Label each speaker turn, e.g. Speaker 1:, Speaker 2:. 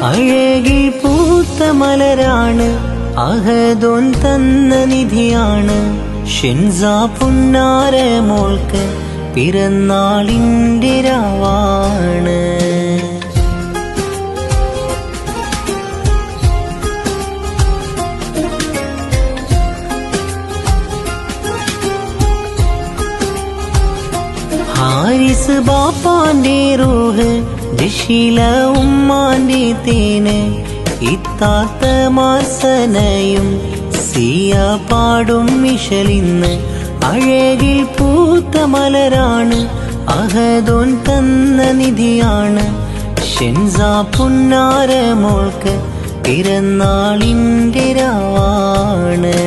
Speaker 1: അഴകിൽ പൂത്ത മലരാണ്, അഹദോൻ തന്ന നിധിയാണ്. ഷിൻസ പുന്നാര മോൾക്ക് പിറന്നാളിൻ്റെ രാവാണ്. ഹാരിസ് ബാപ്പാന്റെ റൂഹ്, ജഷീല ഉമ്മാന്റെ തേന്, ഇത്താത്ത മാസനയും സിയ പാടും മിഷലിന്ന്. അഴകിൽ പൂത്ത മലരാണ്, അഹദോൻ തന്ന നിധിയാണ്. ഷിൻസ പുന്നാര മോൾക്ക് പിറന്നാളിൻ്റെ രാവാണ്.